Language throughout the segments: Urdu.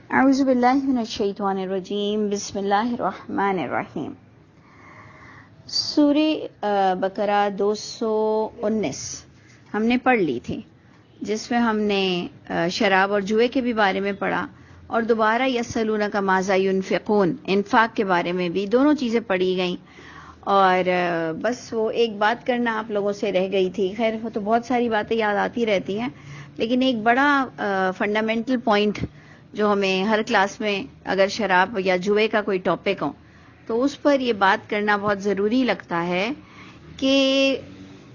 اعوذ باللہ من الشیطان الرجیم، بسم اللہ الرحمن الرحیم۔ سورہ بقرہ 219 ہم نے پڑھ لی تھی، جس میں ہم نے شراب اور جوئے کے بھی بارے میں پڑھا، اور دوبارہ یسألونک ماذا ینفقون، انفاق کے بارے میں بھی دونوں چیزیں پڑھی گئیں۔ اور بس وہ ایک بات کرنا آپ لوگوں سے رہ گئی تھی۔ خیر وہ تو بہت ساری باتیں یاد آتی رہتی ہیں، لیکن ایک بڑا فنڈامنٹل پوائنٹ جو ہمیں ہر کلاس میں اگر شراب یا جوئے کا کوئی ٹاپک ہو تو اس پر یہ بات کرنا بہت ضروری لگتا ہے کہ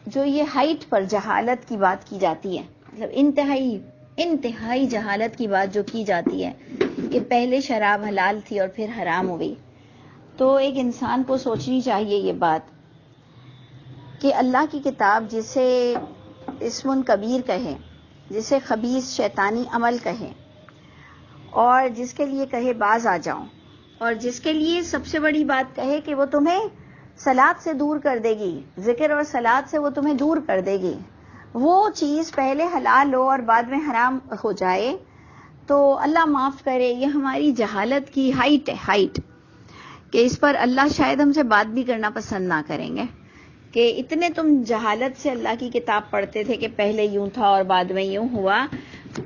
جو یہ ہائٹ پر جہالت کی بات کی جاتی ہے، مطلب انتہائی جہالت کی بات جو کی جاتی ہے کہ پہلے شراب حلال تھی اور پھر حرام ہو گئی، تو ایک انسان کو سوچنی چاہیے یہ بات کہ اللہ کی کتاب جسے اسم کبیر کہے، جسے خبیث شیطانی عمل کہے، اور جس کے لیے کہے باز آ جاؤ، اور جس کے لیے سب سے بڑی بات کہے کہ وہ تمہیں صلاۃ سے دور کر دے گی، ذکر اور صلاۃ سے وہ تمہیں دور کر دے گی، وہ چیز پہلے حلال ہو اور بعد میں حرام ہو جائے، تو اللہ معاف کرے، یہ ہماری جہالت کی ہائٹ ہے، ہائٹ کہ اس پر اللہ شاید ہم سے بات بھی کرنا پسند نہ کریں گے کہ اتنے تم جہالت سے اللہ کی کتاب پڑھتے تھے کہ پہلے یوں تھا اور بعد میں یوں ہوا۔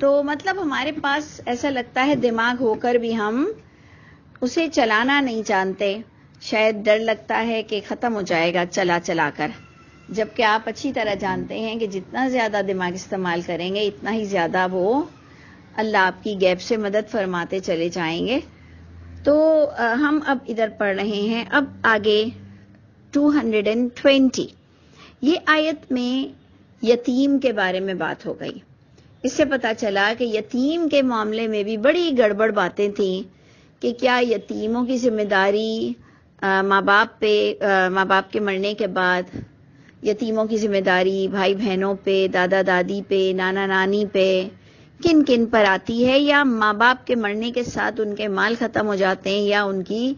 تو مطلب ہمارے پاس ایسا لگتا ہے دماغ ہو کر بھی ہم اسے چلانا نہیں جانتے، شاید ڈر لگتا ہے کہ ختم ہو جائے گا چلا چلا کر، جبکہ آپ اچھی طرح جانتے ہیں کہ جتنا زیادہ دماغ استعمال کریں گے اتنا ہی زیادہ وہ اللہ آپ کی غیب سے مدد فرماتے چلے جائیں گے۔ تو ہم اب ادھر پڑھ رہے ہیں، اب آگے 220 یہ آیت میں یتیم کے بارے میں بات ہو گئی۔ اس سے پتہ چلا کہ یتیم کے معاملے میں بھی بڑی گڑبڑ باتیں تھیں کہ کیا یتیموں کی ذمہ داری ماں باپ کے مرنے کے بعد یتیموں کی ذمہ داری بھائی بہنوں پہ، دادا دادی پہ، نانا نانی پہ کن کن پر آتی ہے، یا ماں باپ کے مرنے کے ساتھ ان کے مال ختم ہو جاتے ہیں، یا ان کی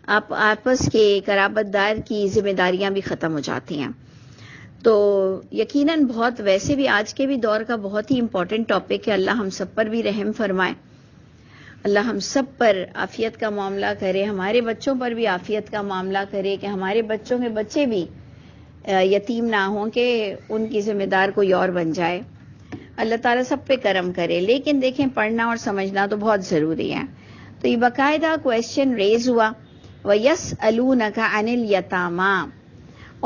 آپس کے قرابت دار کی ذمہ داریاں بھی ختم ہو جاتی ہیں۔ تو یقیناً بہت ویسے بھی آج کے بھی دور کا بہت ہی امپورٹنٹ ٹاپک ہے۔ اللہ ہم سب پر بھی رحم فرمائے، اللہ ہم سب پر عافیت کا معاملہ کرے، ہمارے بچوں پر بھی عافیت کا معاملہ کرے کہ ہمارے بچوں کے بچے بھی یتیم نہ ہوں کہ ان کی ذمہ دار کوئی اور بن جائے۔ اللہ تعالیٰ سب پہ کرم کرے، لیکن دیکھیں پڑھنا اور سمجھنا تو بہت ضروری ہے۔ تو یہ باقاعدہ کویسچن ریز ہوا، وَيَسْأَلُونَكَ عَنِ الْيَتَامَىٰ،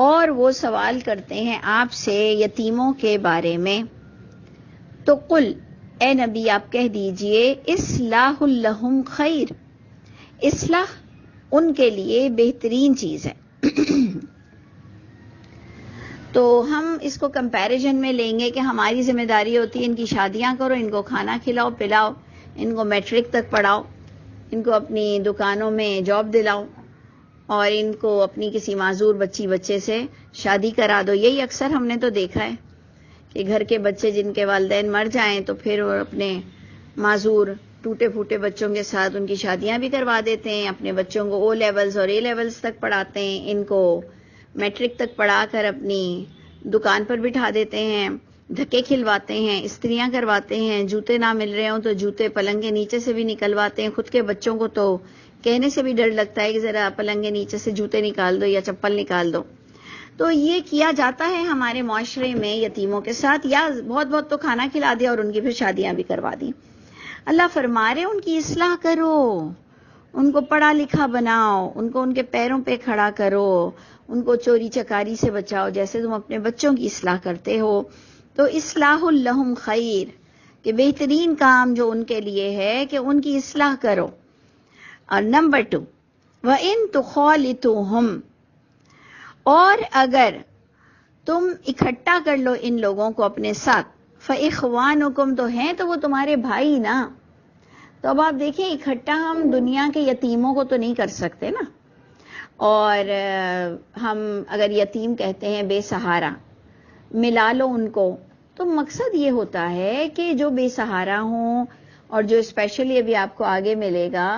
اور وہ سوال کرتے ہیں آپ سے یتیموں کے بارے میں، تو قل، اے نبی آپ کہہ دیجئے، اصلاح لہم خیر، اصلاح ان کے لیے بہترین چیز ہے۔ تو ہم اس کو کمپیریزن میں لیں گے کہ ہماری ذمہ داری ہوتی ہے ان کی شادیاں کرو، ان کو کھانا کھلاؤ پلاؤ، ان کو میٹرک تک پڑھاؤ، ان کو اپنی دکانوں میں جاب دلاؤ، اور ان کو اپنی کسی معذور بچے سے شادی کرا دو۔ یہی اکثر ہم نے تو دیکھا ہے کہ گھر کے بچے جن کے والدین مر جائیں تو پھر وہ اپنے معذور ٹوٹے پھوٹے بچوں کے ساتھ ان کی شادیاں بھی کروا دیتے ہیں، اپنے بچوں کو او لیولز اور اے لیولز تک پڑھاتے ہیں، ان کو میٹرک تک پڑھا کر اپنی دکان پر بٹھا دیتے ہیں، دھکے کھلواتے ہیں، استریاں کرواتے ہیں، جوتے نہ مل رہے ہوں تو جوتے پلنگ کے نیچے سے بھی نکلواتے ہیں۔ خود کے بچوں کو تو کہنے سے بھی ڈر لگتا ہے کہ ذرا پلنگ کے نیچے سے جوتے نکال دو یا چپل نکال دو۔ تو یہ کیا جاتا ہے ہمارے معاشرے میں یتیموں کے ساتھ، یا بہت تو کھانا کھلا دیا اور ان کی پھر شادیاں بھی کروا دی۔ اللہ فرما رہے ان کی اصلاح کرو، ان کو پڑھا لکھا بناؤ، ان کو ان کے پیروں پہ کھڑا کرو، ان کو چوری چکاری سے بچاؤ جیسے تم اپنے بچوں کی اصلاح کرتے ہو۔ تو اصلاح لہم خیر، کہ بہترین کام جو ان کے لیے ہے کہ ان کی اصلاح کرو۔ اور نمبر 2، وَإِن تُخَالِطُوهُمْ، اور اگر تم اکٹھا کر لو ان لوگوں کو اپنے ساتھ، فَإِخْوَانُكُمْ، تو ہیں تو وہ تمہارے بھائی نا۔ تو اب آپ دیکھیں اکٹھا ہم دنیا کے یتیموں کو تو نہیں کر سکتے نا، اور ہم اگر یتیم کہتے ہیں بے سہارا، ملا لو ان کو، تو مقصد یہ ہوتا ہے کہ جو بے سہارا ہوں، اور جو اسپیشلی ابھی آپ کو آگے ملے گا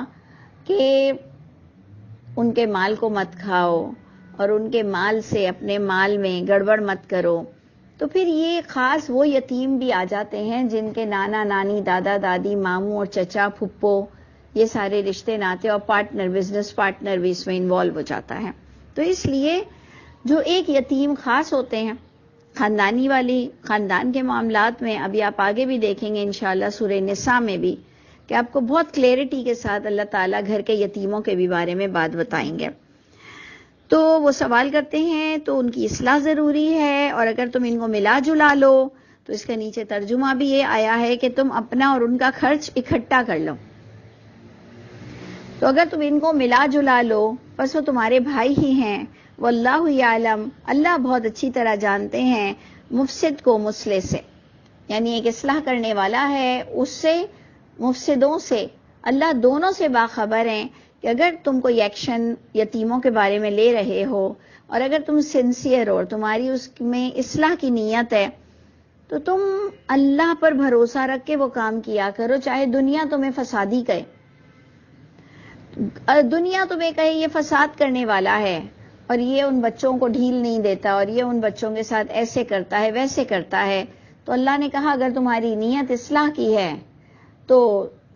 کہ ان کے مال کو مت کھاؤ اور ان کے مال سے اپنے مال میں گڑبڑ مت کرو، تو پھر یہ خاص وہ یتیم بھی آ جاتے ہیں جن کے نانا نانی، دادا دادی، ماموں اور چچا پھپھو یہ سارے رشتے ناتے اور پارٹنر، بزنس پارٹنر بھی اس میں انوالو ہو جاتا ہے. تو اس لیے جو ایک یتیم خاص ہوتے ہیں خاندانی والی خاندان کے معاملات میں، ابھی آپ آگے بھی دیکھیں گے انشاءاللہ سورہ نساء میں بھی کہ آپ کو بہت کلیئرٹی کے ساتھ اللہ تعالیٰ گھر کے یتیموں کے بھی بارے میں بات بتائیں گے. تو وہ سوال کرتے ہیں تو ان کی اصلاح ضروری ہے، اور اگر تم ان کو ملا جلا لو تو اس کا نیچے ترجمہ بھی یہ آیا ہے کہ تم اپنا اور ان کا خرچ اکٹھا کر لو. تو اگر تم ان کو ملا جلا لو بس وہ تمہارے بھائی ہی ہیں. واللہ یعلم، اللہ بہت اچھی طرح جانتے ہیں مفسد کو مصلح سے، یعنی ایک اصلاح کرنے والا ہے اس سے، مفسدوں سے اللہ دونوں سے باخبر ہیں کہ اگر تم کوئی ایکشن یتیموں کے بارے میں لے رہے ہو اور اگر تم سنسیئر ہو اور تمہاری اس میں اصلاح کی نیت ہے تو تم اللہ پر بھروسہ رکھ کے وہ کام کیا کرو، چاہے دنیا تمہیں فسادی کہے، دنیا تمہیں کہے یہ فساد کرنے والا ہے اور یہ ان بچوں کو ڈھیل نہیں دیتا اور یہ ان بچوں کے ساتھ ایسے کرتا ہے ویسے کرتا ہے. تو اللہ نے کہا اگر تمہاری نیت اصلاح کی ہے تو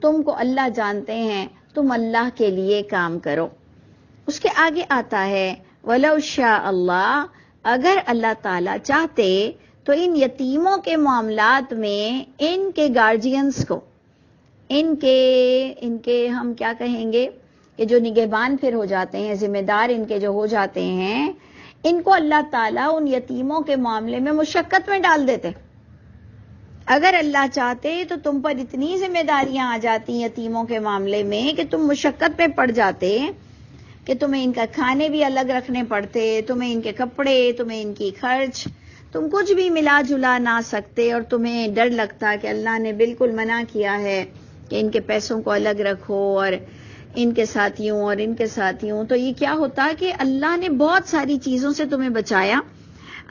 تم کو اللہ جانتے ہیں، تم اللہ کے لیے کام کرو. اس کے آگے آتا ہے وَلَوْ شَاءَ اللَّهُ، اگر اللہ تعالیٰ چاہتے تو ان یتیموں کے معاملات میں ان کے گارجینز کو، ان کے ہم کیا کہیں گے کہ جو نگہبان پھر ہو جاتے ہیں، ذمہ دار ان کے جو ہو جاتے ہیں، ان کو اللہ تعالیٰ ان یتیموں کے معاملے میں مشقت میں ڈال دیتے. اگر اللہ چاہتے تو تم پر اتنی ذمہ داریاں آ جاتی یتیموں کے معاملے میں کہ تم مشقت میں پڑ جاتے کہ تمہیں ان کا کھانے بھی الگ رکھنے پڑتے، تمہیں ان کے کپڑے، تمہیں ان کی خرچ، تم کچھ بھی ملا جلا نہ سکتے، اور تمہیں ڈر لگتا کہ اللہ نے بالکل منع کیا ہے کہ ان کے پیسوں کو الگ رکھو اور ان کے ساتھیوں اور ان کے ساتھیوں. تو یہ کیا ہوتا کہ اللہ نے بہت ساری چیزوں سے تمہیں بچایا.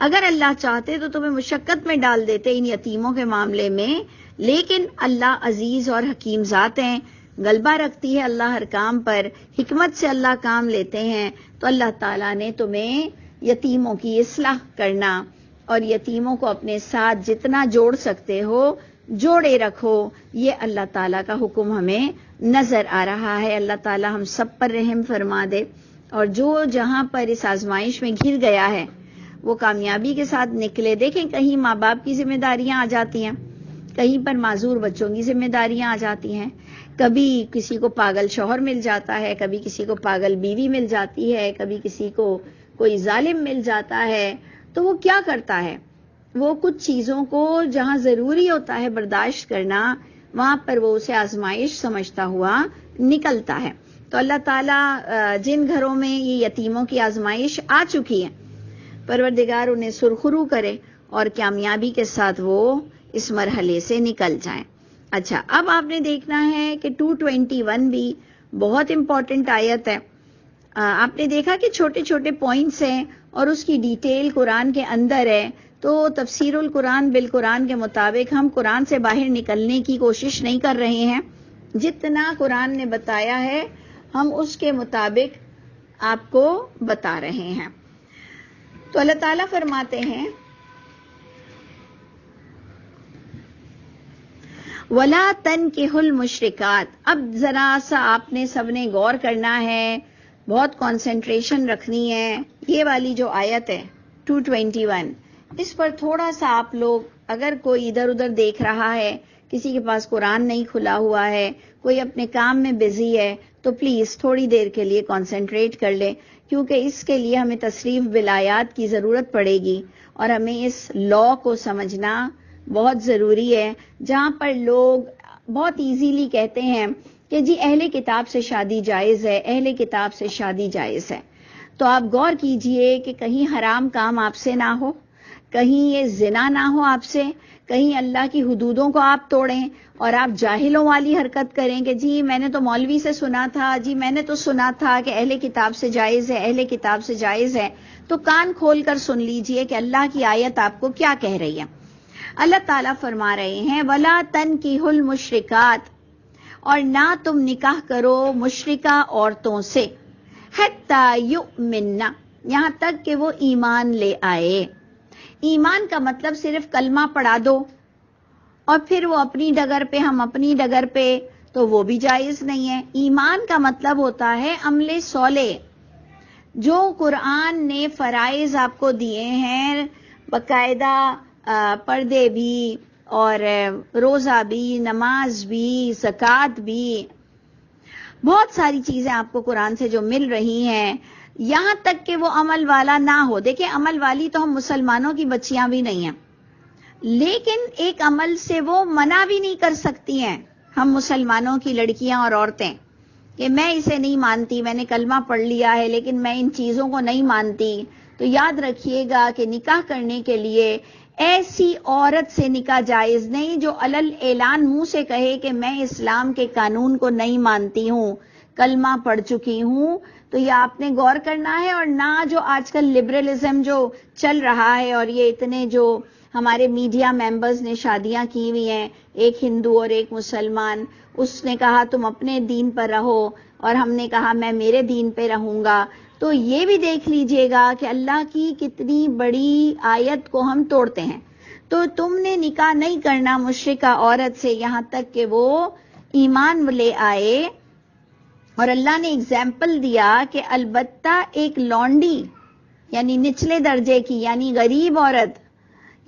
اگر اللہ چاہتے تو تمہیں مشقت میں ڈال دیتے ان یتیموں کے معاملے میں، لیکن اللہ عزیز اور حکیم ذات ہیں، غلبہ رکھتی ہے اللہ ہر کام پر، حکمت سے اللہ کام لیتے ہیں. تو اللہ تعالیٰ نے تمہیں یتیموں کی اصلاح کرنا اور یتیموں کو اپنے ساتھ جتنا جوڑ سکتے ہو جوڑے رکھو، یہ اللہ تعالیٰ کا حکم ہمیں نظر آ رہا ہے. اللہ تعالیٰ ہم سب پر رحم فرما دے، اور جو جہاں پر اس آزمائش میں گر گیا ہے وہ کامیابی کے ساتھ نکلے. دیکھیں کہیں ماں باپ کی ذمہ داریاں آ جاتی ہیں، کہیں پر معذور بچوں کی ذمہ داریاں آ جاتی ہیں، کبھی کسی کو پاگل شوہر مل جاتا ہے، کبھی کسی کو پاگل بیوی مل جاتی ہے، کبھی کسی کو کوئی ظالم مل جاتا ہے. تو وہ کیا کرتا ہے، وہ کچھ چیزوں کو جہاں ضروری ہوتا ہے برداشت کرنا وہاں پر وہ اسے آزمائش سمجھتا ہوا نکلتا ہے. تو اللہ تعالیٰ جن گھروں میں یہ یتیموں کی آزمائش آ چکی ہے پروردگار انہیں سرخرو کرے اور کامیابی کے ساتھ وہ اس مرحلے سے نکل جائیں. اچھا، اب آپ نے دیکھنا ہے کہ 221 بھی بہت امپورٹنٹ آیت ہے. آپ نے دیکھا کہ چھوٹے چھوٹے پوائنٹس ہیں اور اس کی ڈیٹیل قرآن کے اندر ہے. تو تفسیر القرآن بالقرآن کے مطابق ہم قرآن سے باہر نکلنے کی کوشش نہیں کر رہے ہیں، جتنا قرآن نے بتایا ہے ہم اس کے مطابق آپ کو بتا رہے ہیں. تو اللہ تعالیٰ فرماتے ہیں وَلَا تَنْكِحُوا الْمُشْرِكَاتِ. اب ذرا سا آپ نے سب نے غور کرنا ہے، بہت کنسنٹریشن رکھنی ہے. یہ والی جو آیت ہے 221، اس پر تھوڑا سا آپ لوگ، اگر کوئی ادھر ادھر دیکھ رہا ہے، کسی کے پاس قرآن نہیں کھلا ہوا ہے، کوئی اپنے کام میں بزی ہے، تو پلیز تھوڑی دیر کے لیے کنسنٹریٹ کر لے، کیونکہ اس کے لیے ہمیں تصریف بالآیات کی ضرورت پڑے گی اور ہمیں اس لا کو سمجھنا بہت ضروری ہے. جہاں پر لوگ بہت ایزیلی کہتے ہیں کہ جی اہل کتاب سے شادی جائز ہے، اہل کتاب سے شادی جائز ہے، تو آپ غور کیجئے کہ کہیں حرام کام آپ سے نہ ہو، کہیں یہ زنا نہ ہو آپ سے، کہیں اللہ کی حدودوں کو آپ توڑیں اور آپ جاہلوں والی حرکت کریں کہ جی میں نے تو مولوی سے سنا تھا، جی میں نے تو سنا تھا کہ اہل کتاب سے جائز ہے، اہل کتاب سے جائز ہے. تو کان کھول کر سن لیجئے کہ اللہ کی آیت آپ کو کیا کہہ رہی ہے. اللہ تعالیٰ فرما رہے ہیں وَلَا تَنْكِحُوا الْمُشْرِكَاتِ، اور نہ تم نکاح کرو مشرکہ عورتوں سے، حَتَّى يُؤْمِنَّ، یہاں تک کہ وہ ایمان لے آئے. ایمان کا مطلب صرف کلمہ پڑھا دو اور پھر وہ اپنی ڈگر پہ ہم اپنی ڈگر پہ، تو وہ بھی جائز نہیں ہے. ایمان کا مطلب ہوتا ہے عمل صالح. جو قرآن نے فرائض آپ کو دیے ہیں باقاعدہ پردے بھی اور روزہ بھی, نماز بھی, زکوٰۃ بھی, بہت ساری چیزیں آپ کو قرآن سے جو مل رہی ہیں, یہاں تک کہ وہ عمل والا نہ ہو. دیکھیں عمل والی تو ہم مسلمانوں کی بچیاں بھی نہیں ہیں, لیکن ایک عمل سے وہ منع بھی نہیں کر سکتی ہیں ہم مسلمانوں کی لڑکیاں اور عورتیں کہ میں اسے نہیں مانتی, میں نے کلمہ پڑھ لیا ہے لیکن میں ان چیزوں کو نہیں مانتی. تو یاد رکھیے گا کہ نکاح کرنے کے لیے ایسی عورت سے نکاح جائز نہیں جو علل اعلان منہ سے کہے کہ میں اسلام کے قانون کو نہیں مانتی ہوں, کلمہ پڑھ چکی ہوں. تو یہ آپ نے غور کرنا ہے, اور نہ جو آج کل لبرلزم جو چل رہا ہے, اور یہ اتنے جو ہمارے میڈیا ممبرز نے شادیاں کی ہوئی ہیں, ایک ہندو اور ایک مسلمان, اس نے کہا تم اپنے دین پر رہو اور ہم نے کہا میں میرے دین پہ رہوں گا. تو یہ بھی دیکھ لیجئے گا کہ اللہ کی کتنی بڑی آیت کو ہم توڑتے ہیں. تو تم نے نکاح نہیں کرنا مشرکہ عورت سے یہاں تک کہ وہ ایمان لے آئے. اور اللہ نے اگزامپل دیا کہ البتہ ایک لونڈی یعنی نچلے درجے کی یعنی غریب عورت,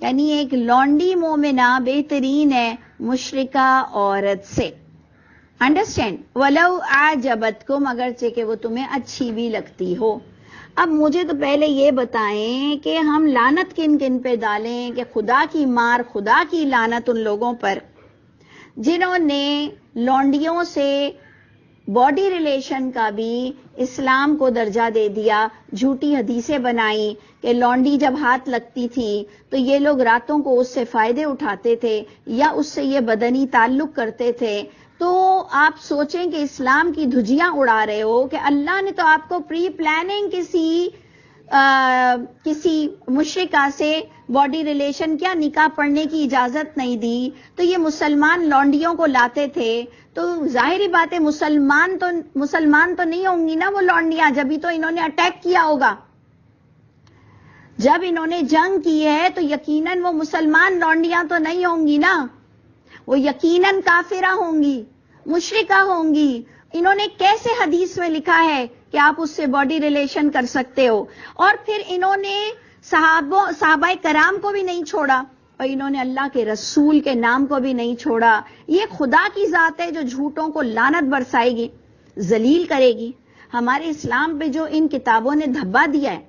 یعنی ایک لونڈی مومنہ بہترین ہے مشرکہ عورت سے. انڈرسٹینڈ؟ ولو اعجبتکم, اگرچہ کہ وہ تمہیں اچھی بھی لگتی ہو. اب مجھے تو پہلے یہ بتائیں کہ ہم لعنت کن کن پہ ڈالیں, کہ خدا کی مار, خدا کی لعنت ان لوگوں پر جنہوں نے لونڈیوں سے باڈی ریلیشن کا بھی اسلام کو درجہ دے دیا, جھوٹی حدیثیں بنائی کہ لونڈی جب ہاتھ لگتی تھی تو یہ لوگ راتوں کو اس سے فائدے اٹھاتے تھے یا اس سے یہ بدنی تعلق کرتے تھے. تو آپ سوچیں کہ اسلام کی دھجیاں اڑا رہے ہو کہ اللہ نے تو آپ کو پری پلاننگ کسی مشرکہ سے باڈی ریلیشن کیا نکاح پڑھنے کی اجازت نہیں دی. تو یہ مسلمان لونڈیوں کو لاتے تھے, تو ظاہری بات ہے مسلمان تو نہیں ہوں گی نا وہ لونڈیاں, جبھی تو انہوں نے اٹیک کیا ہوگا. جب انہوں نے جنگ کی ہے تو یقیناً وہ مسلمان لونڈیاں تو نہیں ہوں گی نا, وہ یقیناً کافرہ ہوں گی, مشرکہ ہوں گی. انہوں نے کیسے حدیث میں لکھا ہے کہ آپ اس سے باڈی ریلیشن کر سکتے ہو؟ اور پھر انہوں نے صحابہ کرام کو بھی نہیں چھوڑا, اور انہوں نے اللہ کے رسول کے نام کو بھی نہیں چھوڑا. یہ خدا کی ذات ہے جو جھوٹوں کو لعنت برسائے گی, ذلیل کرے گی. ہمارے اسلام پہ جو ان کتابوں نے دھبا دیا ہے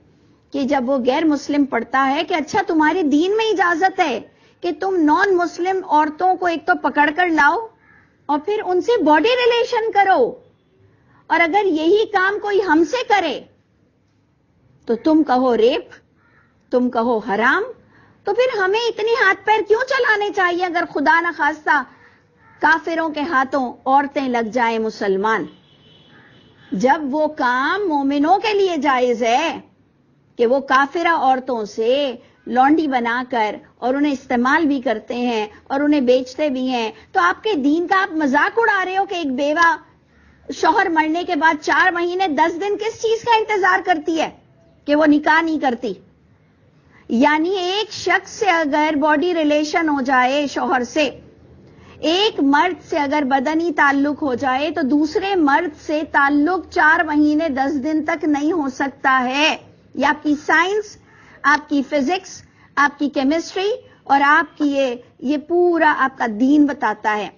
کہ جب وہ غیر مسلم پڑھتا ہے کہ اچھا تمہارے دین میں اجازت ہے کہ تم نان مسلم عورتوں کو ایک تو پکڑ کر لاؤ اور پھر ان سے باڈی ریلیشن کرو, اور اگر یہی کام کوئی ہم سے کرے تو تم کہو ریپ, تم کہو حرام. تو پھر ہمیں اتنی ہاتھ پیر کیوں چلانے چاہیے اگر خدا نہ خواستہ کافروں کے ہاتھوں عورتیں لگ جائیں مسلمان؟ جب وہ کام مومنوں کے لیے جائز ہے کہ وہ کافرہ عورتوں سے لونڈی بنا کر اور انہیں استعمال بھی کرتے ہیں اور انہیں بیچتے بھی ہیں, تو آپ کے دین کا آپ مذاق اڑا رہے ہو کہ ایک بیوہ شوہر مرنے کے بعد 4 مہینے 10 دن کس چیز کا انتظار کرتی ہے کہ وہ نکاح نہیں کرتی. یعنی ایک شخص سے اگر باڈی ریلیشن ہو جائے شوہر سے, ایک مرد سے اگر بدنی تعلق ہو جائے تو دوسرے مرد سے تعلق 4 مہینے 10 دن تک نہیں ہو سکتا ہے. یہ آپ کی سائنس, آپ کی فزکس, آپ کی کیمسٹری اور آپ کی یہ پورا آپ کا دین بتاتا ہے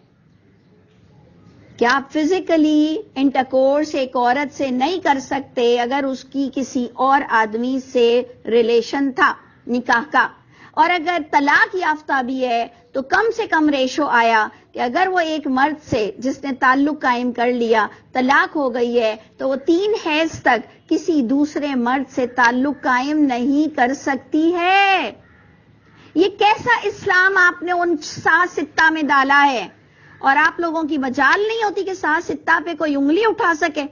کہ آپ فزیکلی انٹرکورس ایک عورت سے نہیں کر سکتے اگر اس کی کسی اور آدمی سے ریلیشن تھا نکاح کا. اور اگر طلاق یافتہ بھی ہے تو کم سے کم ریشو آیا کہ اگر وہ ایک مرد سے جس نے تعلق قائم کر لیا طلاق ہو گئی ہے تو وہ 3 حیض تک کسی دوسرے مرد سے تعلق قائم نہیں کر سکتی ہے. یہ کیسا اسلام آپ نے ان 7 ستہ میں ڈالا ہے, اور آپ لوگوں کی مجال نہیں ہوتی کہ 7 ستہ پہ کوئی انگلی اٹھا سکے.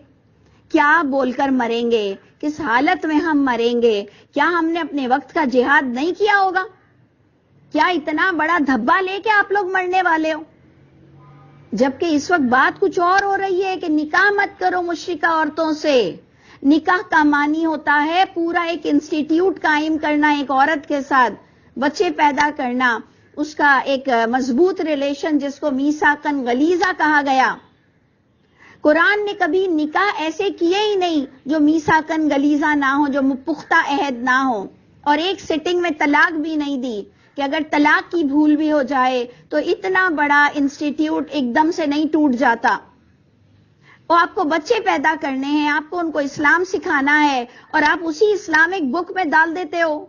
کیا بول کر مریں گے, کس حالت میں ہم مریں گے؟ کیا ہم نے اپنے وقت کا جہاد نہیں کیا ہوگا؟ کیا اتنا بڑا دھبا لے کے آپ لوگ مرنے والے ہو؟ جبکہ اس وقت بات کچھ اور ہو رہی ہے کہ نکاح مت کرو مشرکہ عورتوں سے. نکاح کا معنی ہوتا ہے پورا ایک انسٹیٹیوٹ قائم کرنا ایک عورت کے ساتھ, بچے پیدا کرنا, اس کا ایک مضبوط ریلیشن جس کو میثاقاً غلیظہ کہا گیا, قرآن نے کبھی نکاح ایسے کیے ہی نہیں جو میثاقاً غلیظہ نہ ہو، جو پختہ عہد نہ ہو، اور ایک سٹنگ میں طلاق بھی نہیں دی کہ اگر طلاق کی بھول بھی ہو جائے تو اتنا بڑا انسٹیٹیوٹ ایک دم سے نہیں ٹوٹ جاتا۔ اور آپ کو بچے پیدا کرنے ہیں، آپ کو ان کو اسلام سکھانا ہے، اور آپ اسی اسلامک بک میں ڈال دیتے ہو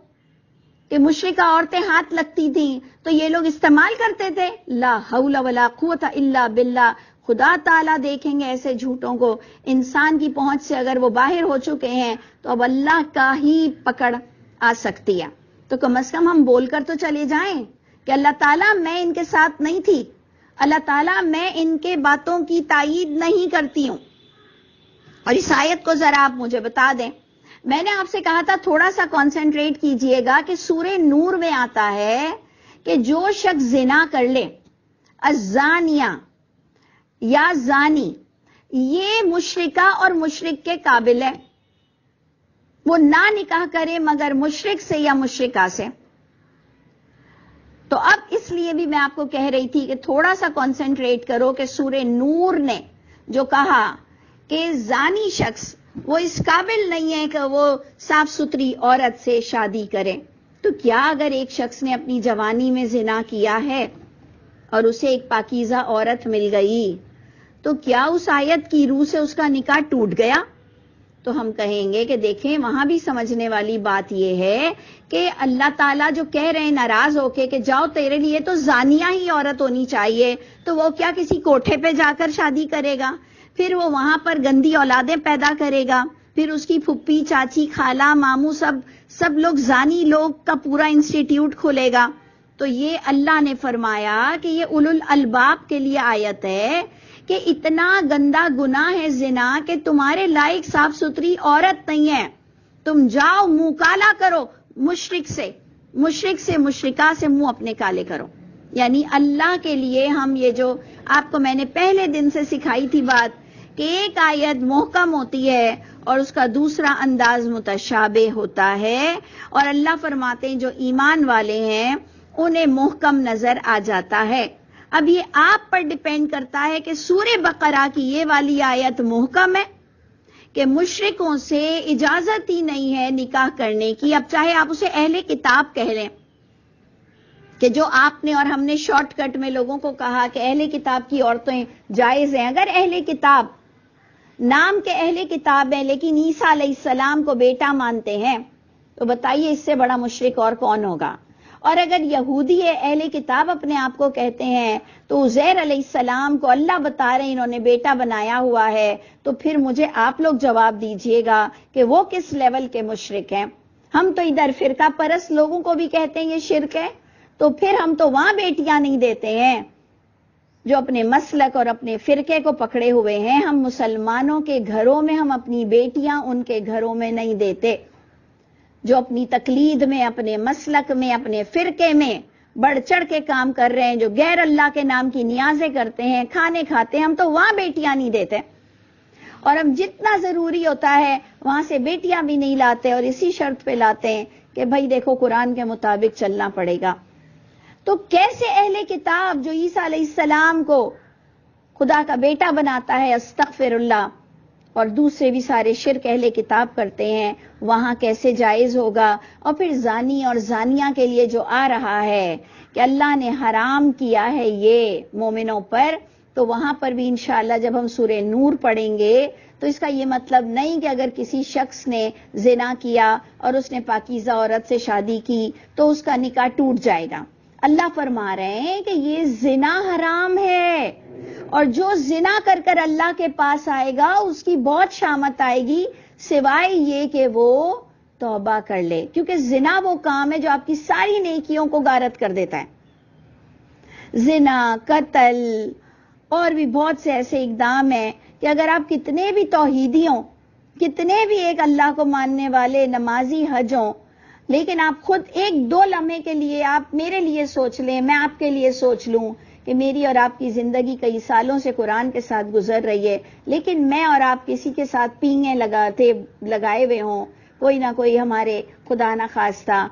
کہ مشرکہ عورتیں ہاتھ لگتی تھیں تو یہ لوگ استعمال کرتے تھے۔ لا حول ولا قوت الا باللہ۔ خدا تعالیٰ دیکھیں گے ایسے جھوٹوں کو، انسان کی پہنچ سے اگر وہ باہر ہو چکے ہیں تو اب اللہ کا ہی پکڑ آ سکتی ہے۔ تو کم از کم ہم بول کر تو چلے جائیں کہ اللہ تعالیٰ میں ان کے ساتھ نہیں تھی، اللہ تعالیٰ میں ان کے باتوں کی تائید نہیں کرتی ہوں۔ اور اس آیت کو ذرا آپ مجھے بتا دیں، میں نے آپ سے کہا تھا تھوڑا سا کنسنٹریٹ کیجئے گا کہ سورہ نور میں آتا ہے کہ جو شخص زنا کر لے، الزانیہ یا زانی، یہ مشرکہ اور مشرک کے قابل ہے، وہ نہ نکاح کرے مگر مشرک سے یا مشرکہ سے۔ تو اب اس لیے بھی میں آپ کو کہہ رہی تھی کہ تھوڑا سا کنسنٹریٹ کرو کہ سورہ نور نے جو کہا کہ زانی شخص وہ اس قابل نہیں ہے کہ وہ صاف ستھری عورت سے شادی کرے، تو کیا اگر ایک شخص نے اپنی جوانی میں زنا کیا ہے اور اسے ایک پاکیزہ عورت مل گئی تو کیا اس آیت کی روح سے اس کا نکاح ٹوٹ گیا؟ تو ہم کہیں گے کہ دیکھیں وہاں بھی سمجھنے والی بات یہ ہے کہ اللہ تعالیٰ جو کہہ رہے ہیں ناراض ہو کے کہ جاؤ تیرے لیے تو زانیہ ہی عورت ہونی چاہیے، تو وہ کیا کسی کوٹھے پہ جا کر شادی کرے گا؟ پھر وہ وہاں پر گندی اولادیں پیدا کرے گا، پھر اس کی پھپھی چاچی خالہ ماموں سب لوگ زانی لوگ کا پورا انسٹیٹیوٹ کھلے گا۔ تو یہ اللہ نے فرمایا کہ یہ اولو الالباب کے لیے آیت ہے کہ اتنا گندا گناہ ہے زنا کہ تمہارے لائق صاف ستھری عورت نہیں ہے، تم جاؤ منہ کالا کرو مشرک سے مشرکہ سے منہ اپنے کالے کرو۔ یعنی اللہ کے لیے ہم یہ جو آپ کو میں نے پہلے دن سے سکھائی تھی بات کہ ایک آیت محکم ہوتی ہے اور اس کا دوسرا انداز متشابہ ہوتا ہے، اور اللہ فرماتے ہیں جو ایمان والے ہیں انہیں محکم نظر آ جاتا ہے۔ اب یہ آپ پر ڈیپینڈ کرتا ہے کہ سورہ بقرہ کی یہ والی آیت محکم ہے کہ مشرکوں سے اجازت ہی نہیں ہے نکاح کرنے کی، اب چاہے آپ اسے اہل کتاب کہہ لیں کہ جو آپ نے اور ہم نے شارٹ کٹ میں لوگوں کو کہا کہ اہل کتاب کی عورتیں جائز ہیں۔ اگر اہل کتاب نام کے اہل کتاب ہیں لیکن عیسیٰ علیہ السلام کو بیٹا مانتے ہیں تو بتائیے اس سے بڑا مشرک اور کون ہوگا؟ اور اگر یہودی اہل کتاب اپنے آپ کو کہتے ہیں تو عزیر علیہ السلام کو اللہ بتا رہے ہیں انہوں نے بیٹا بنایا ہوا ہے، تو پھر مجھے آپ لوگ جواب دیجئے گا کہ وہ کس لیول کے مشرک ہیں؟ ہم تو ادھر فرقہ پرست لوگوں کو بھی کہتے ہیں یہ شرک ہے، تو پھر ہم تو وہاں بیٹیاں نہیں دیتے ہیں جو اپنے مسلک اور اپنے فرقے کو پکڑے ہوئے ہیں۔ ہم مسلمانوں کے گھروں میں ہم اپنی بیٹیاں ان کے گھروں میں نہیں دیتے، جو اپنی تقلید میں اپنے مسلک میں اپنے فرقے میں بڑھ چڑھ کے کام کر رہے ہیں، جو غیر اللہ کے نام کی نیازیں کرتے ہیں، کھانے کھاتے ہیں، ہم تو وہاں بیٹیاں نہیں دیتے، اور ہم جتنا ضروری ہوتا ہے وہاں سے بیٹیاں بھی نہیں لاتے، اور اسی شرط پہ لاتے ہیں کہ بھائی دیکھو قرآن کے مطابق چلنا پڑے گا۔ تو کیسے اہل کتاب جو عیسیٰ علیہ السلام کو خدا کا بیٹا بناتا ہے استغفر اللہ، اور دوسرے بھی سارے شرک اہل کتاب کرتے ہیں، وہاں کیسے جائز ہوگا؟ اور پھر زانی اور زانیہ کے لیے جو آ رہا ہے کہ اللہ نے حرام کیا ہے یہ مومنوں پر، تو وہاں پر بھی انشاءاللہ جب ہم سورہ نور پڑھیں گے تو اس کا یہ مطلب نہیں کہ اگر کسی شخص نے زنا کیا اور اس نے پاکیزہ عورت سے شادی کی تو اس کا نکاح ٹوٹ جائے گا۔ اللہ فرما رہے ہیں کہ یہ زنا حرام ہے، اور جو زنا کر اللہ کے پاس آئے گا اس کی بہت شامت آئے گی، سوائے یہ کہ وہ توبہ کر لے، کیونکہ زنا وہ کام ہے جو آپ کی ساری نیکیوں کو غارت کر دیتا ہے۔ زنا، قتل اور بھی بہت سے ایسے اقدام ہیں کہ اگر آپ کتنے بھی توحیدی ہوں، کتنے بھی ایک اللہ کو ماننے والے نمازی حج ہوں، لیکن آپ خود ایک دو لمحے کے لیے آپ میرے لیے سوچ لیں، میں آپ کے لیے سوچ لوں کہ میری اور آپ کی زندگی کئی سالوں سے قرآن کے ساتھ گزر رہی ہے، لیکن میں اور آپ کسی کے ساتھ پینگیں لگائے ہوئے ہوں، کوئی نہ کوئی ہمارے خدا نہ خواستہ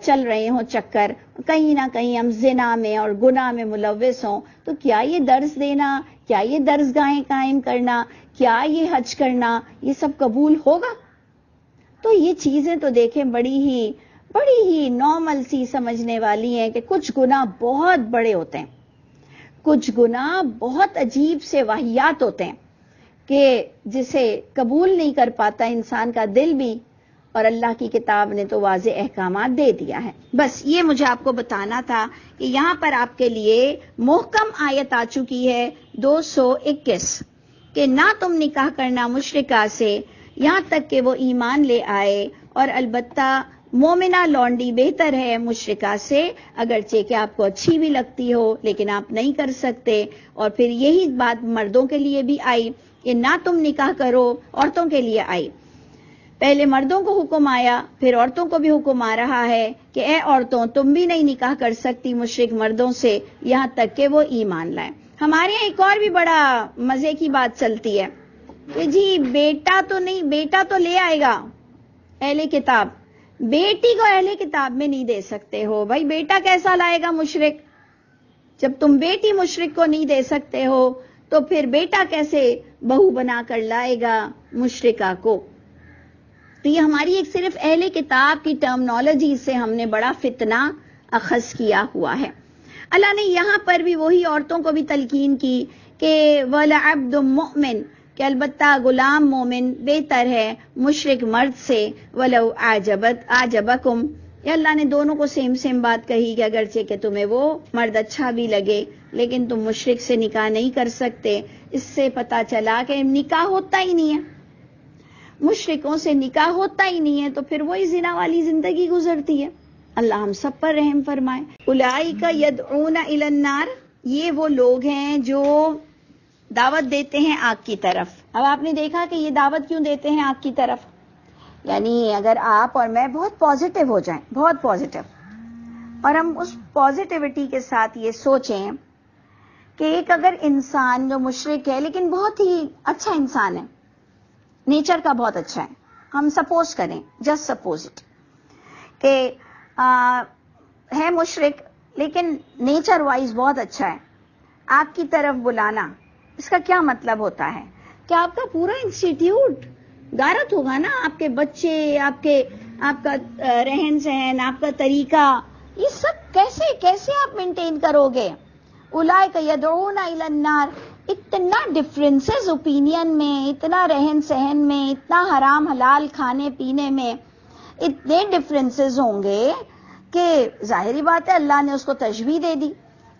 چل رہے ہوں چکر، کہیں نہ کہیں ہم زنا میں اور گناہ میں ملوث ہوں، تو کیا یہ درس دینا کیا یہ درسگاہیں قائم کرنا، کیا یہ حج کرنا، یہ سب قبول ہوگا؟ تو یہ چیزیں تو دیکھیں بڑی ہی نارمل سی سمجھنے والی ہیں کہ کچھ گناہ بہت بڑے ہوتے ہیں، کچھ گناہ بہت عجیب سے واہیات ہوتے ہیں کہ جسے قبول نہیں کر پاتا انسان کا دل بھی، اور اللہ کی کتاب نے تو واضح احکامات دے دیا ہے۔ بس یہ مجھے آپ کو بتانا تھا کہ یہاں پر آپ کے لیے محکم آیت آ چکی ہے 221 کہ نہ تم نکاح کرنا مشرکہ سے یہاں تک کہ وہ ایمان لے آئے، اور البتہ مومنہ لونڈی بہتر ہے مشرکہ سے، اگرچہ کہ آپ کو اچھی بھی لگتی ہو لیکن آپ نہیں کر سکتے۔ اور پھر یہی بات مردوں کے لیے بھی آئی کہ نہ تم نکاح کرو، عورتوں کے لیے آئی۔ پہلے مردوں کو حکم آیا، پھر عورتوں کو بھی حکم آ رہا ہے کہ اے عورتوں تم بھی نہیں نکاح کر سکتی مشرک مردوں سے یہاں تک کہ وہ ایمان لائیں۔ ہمارے یہاں ایک اور بھی بڑا مزے کی بات چلتی ہے کہ جی بیٹا تو لے آئے گا اہل کتاب، بیٹی کو اہل کتاب میں نہیں دے سکتے ہو۔ بھائی بیٹا کیسا لائے گا مشرک؟ جب تم بیٹی مشرک کو نہیں دے سکتے ہو تو پھر بیٹا کیسے بہو بنا کر لائے گا مشرکہ کو؟ تو یہ ہماری ایک صرف اہل کتاب کی ٹرمنالوجی سے ہم نے بڑا فتنہ اخذ کیا ہوا ہے۔ اللہ نے یہاں پر بھی وہی عورتوں کو بھی تلقین کی کہ وَلَعَبْدٌ مُؤْمِنٌ کہ البتہ غلام مومن بہتر ہے مشرک مرد سے، وَلَوْ أَعْجَبَكُمْ، یہ اللہ نے دونوں کو سیم بات کہی کہ اگرچہ کہ تمہیں وہ مرد اچھا بھی لگے لیکن تم مشرک سے نکاح نہیں کر سکتے۔ اس سے پتہ چلا کہ نکاح ہوتا ہی نہیں ہے، مشرکوں سے نکاح ہوتا ہی نہیں ہے، تو پھر وہی زنا والی زندگی گزرتی ہے۔ اللہ ہم سب پر رحم فرمائے۔ اولئک یدعون الی النار، یہ وہ لوگ ہیں جو دعوت دیتے ہیں آگ کی طرف۔ اب آپ نے دیکھا کہ یہ دعوت کیوں دیتے ہیں آگ کی طرف؟ یعنی اگر آپ اور میں بہت پازیٹیو ہو جائیں، بہت پازیٹیو، اور ہم اس پازیٹیوٹی کے ساتھ یہ سوچیں کہ ایک اگر انسان جو مشرک ہے لیکن بہت ہی اچھا انسان ہے، نیچر کا بہت اچھا ہے، ہم سپوز کریں، جسٹ سپوز اٹ کہ ہے مشرک لیکن نیچر وائز بہت اچھا ہے، آپ کی طرف بلانا، اس کا کیا مطلب ہوتا ہے کہ آپ کا پورا انسٹیٹیوٹ غارت ہوگا نا، آپ کے بچے، آپ کا رہن سہن، آپ کا طریقہ، یہ سب کیسے آپ مینٹین کرو گے؟ اولئک یدعون الی النار، اتنا ڈفرینسز اوپینین میں، اتنا رہن سہن میں، اتنا حرام حلال کھانے پینے میں اتنے ڈفرینسز ہوں گے کہ ظاہری بات ہے اللہ نے اس کو تشبیہ دے دی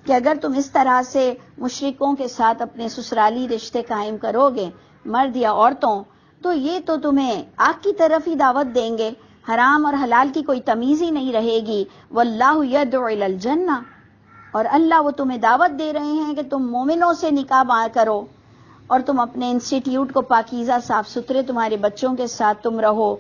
کہ اگر تم اس طرح سے مشرکوں کے ساتھ اپنے سسرالی رشتے قائم کرو گے، مرد یا عورتوں، تو یہ تو تمہیں آگ کی طرف ہی دعوت دیں گے، حرام اور حلال کی کوئی تمیز ہی نہیں رہے گی۔ واللہ یدعو الی الجنہ، اور اللہ وہ تمہیں دعوت دے رہے ہیں کہ تم مومنوں سے نکاح کرو اور تم اپنے انسٹیٹیوٹ کو پاکیزہ صاف ستھرے تمہارے بچوں کے ساتھ تم رہو۔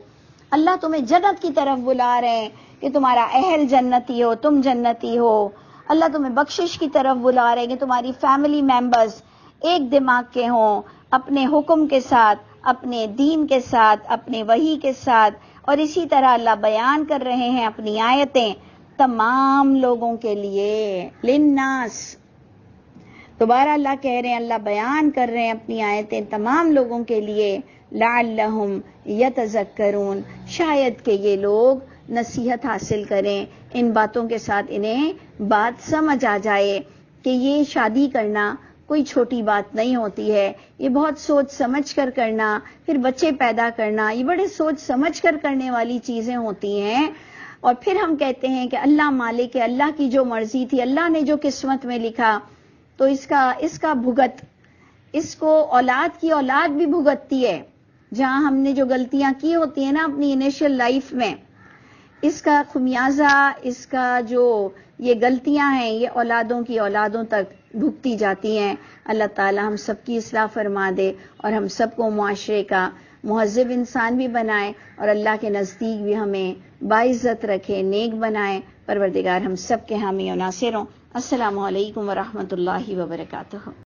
اللہ تمہیں جنت کی طرف بلا رہے ہیں کہ تمہارا اہل جنتی ہو، تم جنتی ہو۔ اللہ تمہیں بخشش کی طرف بلا رہے ہیں کہ تمہاری فیملی ممبرز ایک دماغ کے ہوں، اپنے حکم کے ساتھ، اپنے دین کے ساتھ، اپنے وحی کے ساتھ، اور اسی طرح اللہ بیان کر رہے ہیں اپنی آیتیں تمام لوگوں کے لیے، للناس۔ دوبارہ اللہ کہہ رہے ہیں، اللہ بیان کر رہے ہیں اپنی آیتیں تمام لوگوں کے لیے، لعلہم یتذکرون، شاید کہ یہ لوگ نصیحت حاصل کریں، ان باتوں کے ساتھ انہیں بات سمجھ آ جائے کہ یہ شادی کرنا کوئی چھوٹی بات نہیں ہوتی ہے، یہ بہت سوچ سمجھ کر کرنا، پھر بچے پیدا کرنا، یہ بڑے سوچ سمجھ کر کرنے والی چیزیں ہوتی ہیں۔ اور پھر ہم کہتے ہیں کہ اللہ مالک ہے، اللہ کی جو مرضی تھی، اللہ نے جو قسمت میں لکھا، تو اس کا بھگت، اس کو اولاد کی اولاد بھی بھگتتی ہے۔ جہاں ہم نے جو غلطیاں کی ہوتی ہیں نا اپنی انیشل لائف میں، اس کا خمیازہ، اس کا جو یہ غلطیاں ہیں یہ اولادوں کی اولادوں تک بھگتی جاتی ہیں۔ اللہ تعالی ہم سب کی اصلاح فرما دے اور ہم سب کو معاشرے کا مہذب انسان بھی بنائے اور اللہ کے نزدیک بھی ہمیں باعزت رکھے، نیک بنائے۔ پروردگار ہم سب کے حامی و ناصر ہوں۔ السلام علیکم ورحمۃ اللہ وبرکاتہ۔